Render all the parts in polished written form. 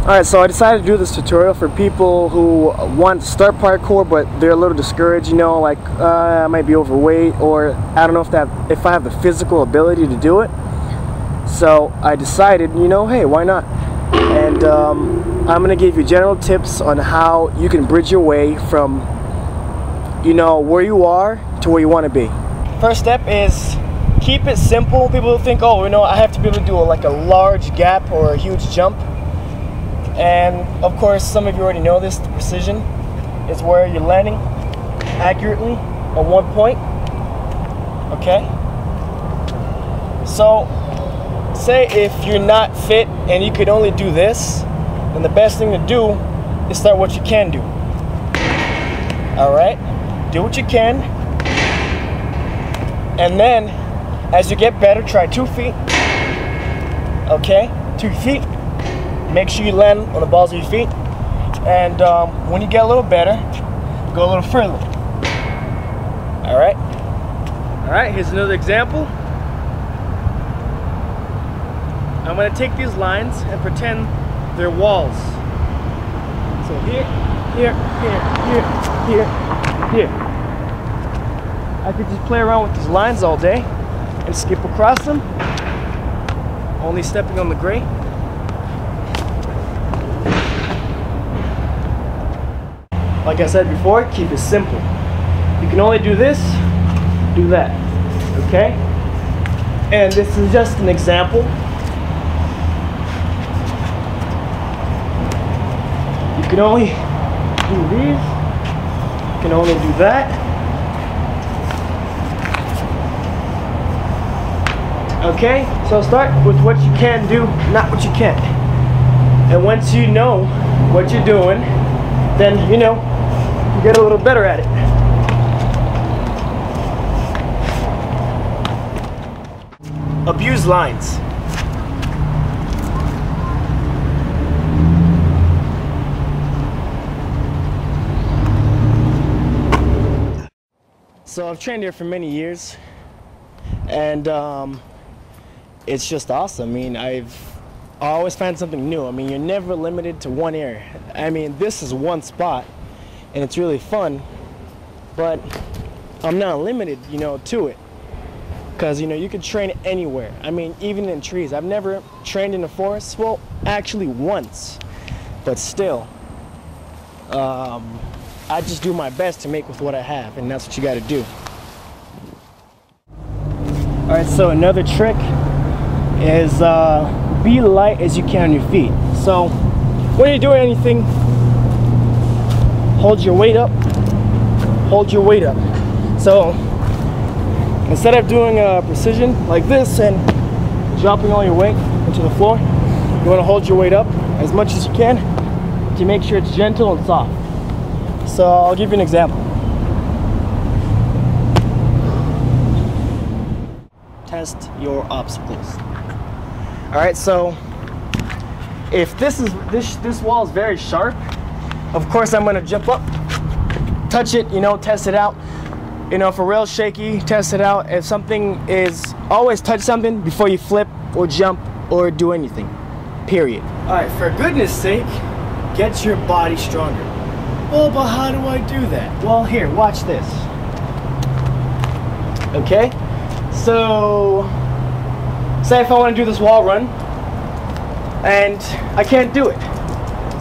Alright, so I decided to do this tutorial for people who want to start parkour but they're a little discouraged, you know, like I might be overweight, or I don't know if I have the physical ability to do it. So I decided, you know, hey, why not? And I'm going to give you general tips on how you can bridge your way from, you know, where you are to where you want to be. First step is keep it simple. People think, oh, you know, I have to be able to do like a large gap or a huge jump. And of course, some of you already know this, the precision is where you're landing accurately on one point. Okay? So, say if you're not fit and you could only do this, then the best thing to do is start what you can do. Alright? Do what you can. And then, as you get better, try 2 feet. Okay? 2 feet. Make sure you land on the balls of your feet, and when you get a little better, go a little further. Alright? Alright, here's another example. I'm going to take these lines and pretend they're walls. So here, here, here, here, here, here. I could just play around with these lines all day and skip across them, only stepping on the gray. Like I said before, keep it simple. You can only do this, do that, okay? And this is just an example. You can only do these, you can only do that. Okay, so start with what you can do, not what you can't. And once you know what you're doing, then, you know, you get a little better at it. Abuse lines. So I've trained here for many years, and it's just awesome. I mean, I always find something new. I mean, you're never limited to one area. I mean, this is one spot, and it's really fun, but I'm not limited, you know, to it. Because, you know, you can train anywhere. I mean, even in trees. I've never trained in a forest. Well, actually once, but still. I just do my best to make with what I have, and that's what you got to do. Alright, so another trick is be light as you can on your feet. So when you're doing anything, hold your weight up, hold your weight up. So instead of doing precision like this and dropping all your weight into the floor, you want to hold your weight up as much as you can to make sure it's gentle and soft. So I'll give you an example. Test your obstacles. Alright, so if this wall is very sharp, of course I'm going to jump up, touch it, you know, test it out. You know, if a rail's shaky, test it out. If something is, always touch something before you flip or jump or do anything, period. Alright, for goodness sake, get your body stronger. Well, but how do I do that? Well, here, watch this. Okay, so say if I want to do this wall run and I can't do it.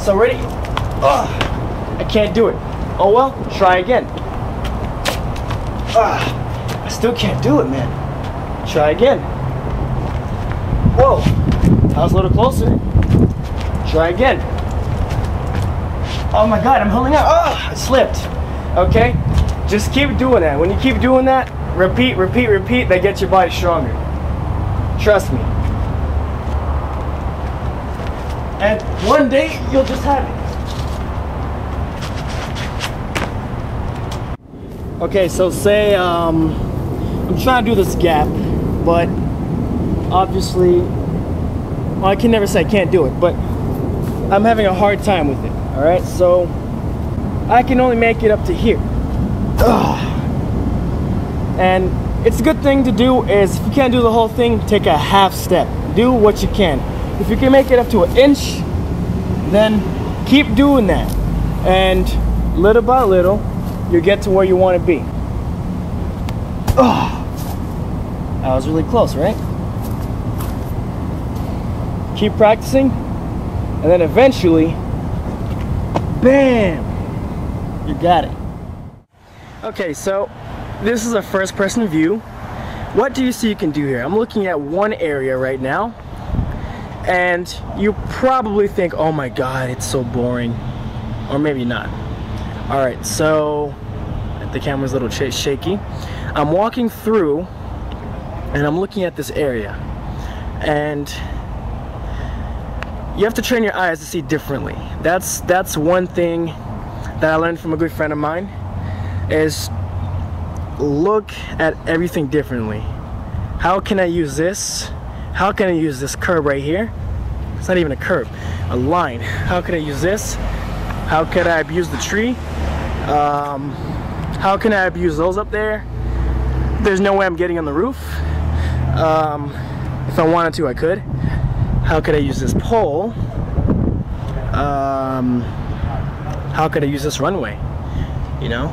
So ready? I can't do it. Oh well, try again. I still can't do it, man. Try again. Whoa, I was a little closer. Try again. Oh my god, I'm holding out. I slipped. Okay, just keep doing that. When you keep doing that, repeat, repeat, repeat, that gets your body stronger. Trust me. And one day, you'll just have it. Okay, so say I'm trying to do this gap, but obviously, well, I can never say I can't do it, but I'm having a hard time with it. Alright, so I can only make it up to here. And it's a good thing to do is, if you can't do the whole thing, take a half step. Do what you can. If you can make it up to an inch, then keep doing that. And little by little, you'll get to where you want to be. Oh, that was really close, right? Keep practicing, and then eventually, bam, you got it. Okay, so this is a first-person view. What do you see you can do here? I'm looking at one area right now, and you probably think, oh my god, it's so boring. Or maybe not. Alright, so the camera's a little shaky. I'm walking through and I'm looking at this area, and you have to train your eyes to see differently. That's one thing that I learned from a good friend of mine, is look at everything differently. How can I use this? How can I use this curve right here? It's not even a curve, a line. How can I use this? How can I abuse the tree? How can I abuse those up there? There's no way I'm getting on the roof. If I wanted to, I could. How could I use this pole? How could I use this runway? You know?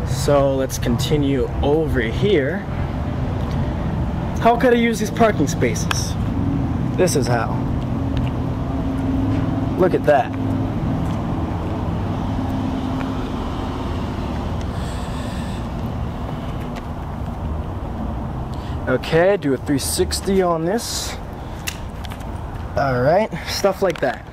So let's continue over here. How could I use these parking spaces? This is how. Look at that. Okay, do a 360 on this. Alright, stuff like that.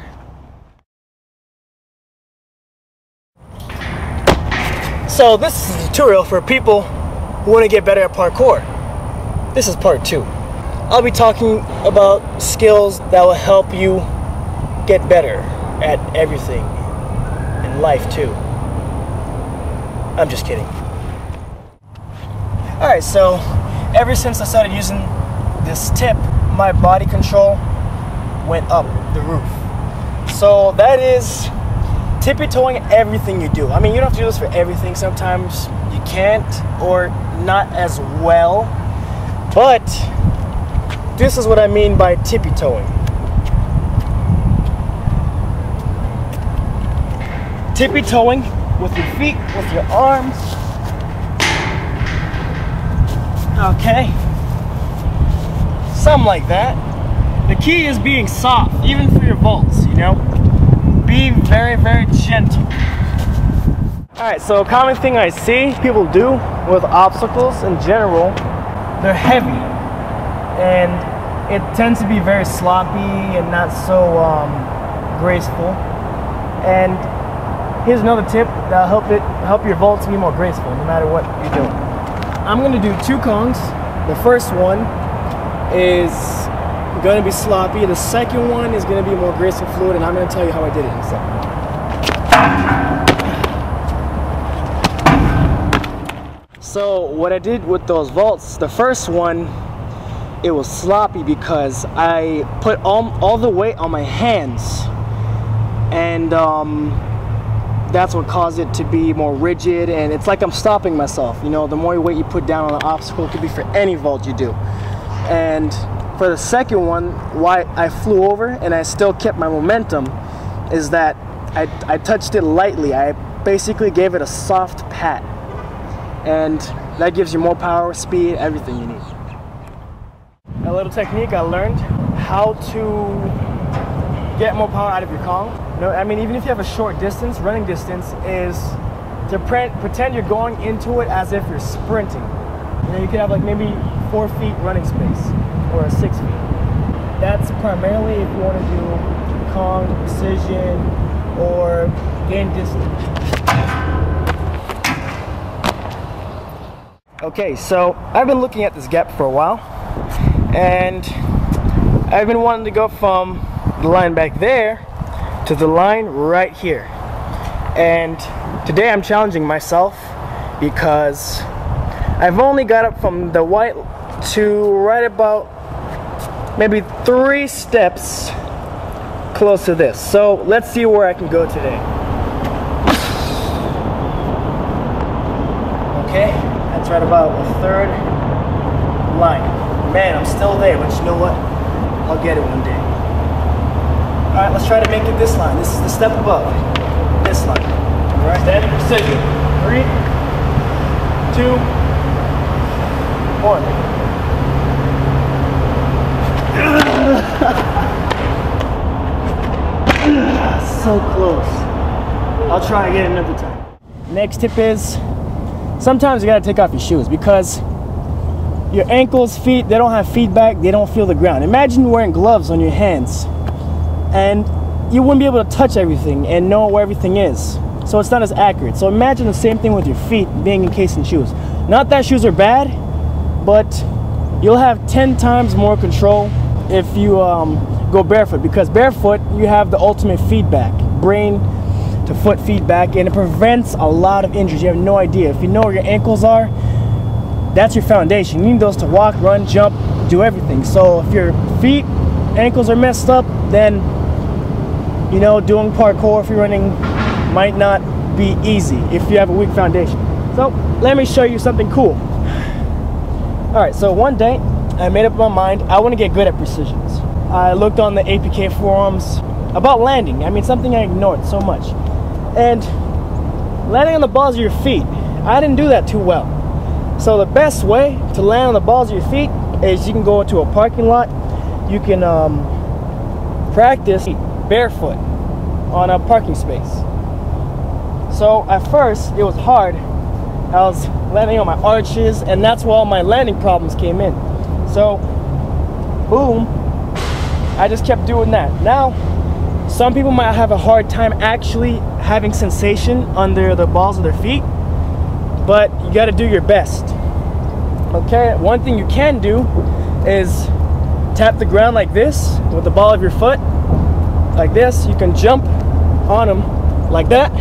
So this is a tutorial for people who want to get better at parkour. This is part 2. I'll be talking about skills that will help you get better at everything in life too. I'm just kidding. Alright, so ever since I started using this tip, my body control went up the roof. So that is tippy-toeing everything you do. I mean, you don't have to do this for everything. Sometimes you can't, or not as well. But this is what I mean by tippy-toeing. Tippy-toeing with your feet, with your arms. Okay. Something like that. The key is being soft, even for your vaults, you know? Be very, very gentle. Alright, so a common thing I see people do with obstacles in general, they're heavy. And it tends to be very sloppy and not so graceful. And here's another tip that'll help your vaults be more graceful, no matter what you're doing. I'm going to do 2 kongs. The first one is going to be sloppy. The second one is going to be more graceful, fluid, and I'm going to tell you how I did it in a second. So what I did with those vaults, the first one, it was sloppy because I put all the weight on my hands, and that's what caused it to be more rigid, and it's like I'm stopping myself. You know, the more weight you put down on an obstacle, it could be for any vault you do. And for the second one, why I flew over and I still kept my momentum is that I touched it lightly. I basically gave it a soft pat, and that gives you more power, speed, everything you need. A little technique I learned, how to get more power out of your Kong. No, I mean, even if you have a short distance, running distance is to pretend you're going into it as if you're sprinting. You know, you could have like maybe 4 feet running space or 6 feet. That's primarily if you want to do Kong precision or gain distance. Okay, so I've been looking at this gap for a while, and I've been wanting to go from the line back there to the line right here. And today I'm challenging myself because I've only got up from the white to right about maybe 3 steps close to this. So let's see where I can go today. Okay, that's right about the 3rd line. Man, I'm still there, but you know what? I'll get it one day. All right, let's try to make it this line. This is the step above. This line. All right, standing precision. 3, 2, 1. So close. I'll try again another time. Next tip is, sometimes you gotta take off your shoes because your ankles, feet, they don't have feedback, they don't feel the ground. Imagine wearing gloves on your hands and you wouldn't be able to touch everything and know where everything is. So it's not as accurate. So imagine the same thing with your feet being encased in shoes. Not that shoes are bad, but you'll have 10 times more control if you go barefoot, because barefoot, you have the ultimate feedback, brain to foot feedback, and it prevents a lot of injuries. You have no idea. If you know where your ankles are, that's your foundation. You need those to walk, run, jump, do everything. So if your feet, ankles are messed up, then, you know, doing parkour if you're running might not be easy if you have a weak foundation. So let me show you something cool. All right, so one day I made up my mind, I want to get good at precisions. I looked on the APK forums about landing. I mean, something I ignored so much. And landing on the balls of your feet, I didn't do that too well. So the best way to land on the balls of your feet is you can go into a parking lot. You can practice barefoot on a parking space. So at first it was hard. I was landing on my arches, and that's where all my landing problems came in. So boom, I just kept doing that. Now some people might have a hard time actually having sensation under the balls of their feet, but you got to do your best. Okay, one thing you can do is tap the ground like this with the ball of your foot, like this. You can jump on them like that,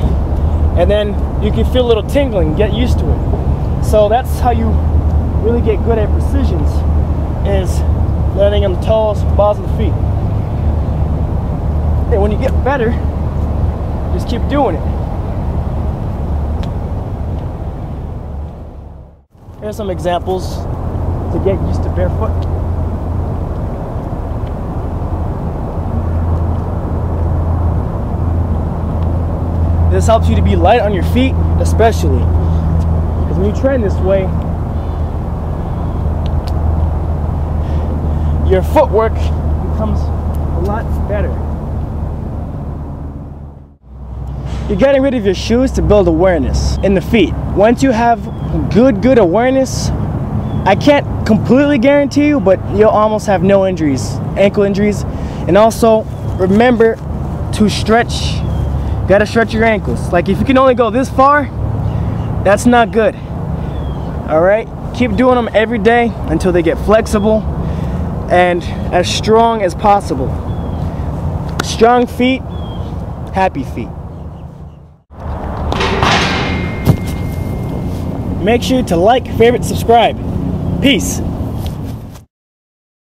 and then you can feel a little tingling, get used to it. So that's how you really get good at precisions, is landing on the toes, balls of the feet. And when you get better, just keep doing it. Here's some examples to get used to barefoot. This helps you to be light on your feet, especially because when you train this way, your footwork becomes a lot better. You're getting rid of your shoes to build awareness in the feet. Once you have good awareness, I can't completely guarantee you, but you'll almost have no injuries, ankle injuries. And also remember to stretch. You gotta stretch your ankles. Like if you can only go this far, that's not good. All right, keep doing them every day until they get flexible and as strong as possible. Strong feet, happy feet. Make sure to like, favorite, subscribe. Peace.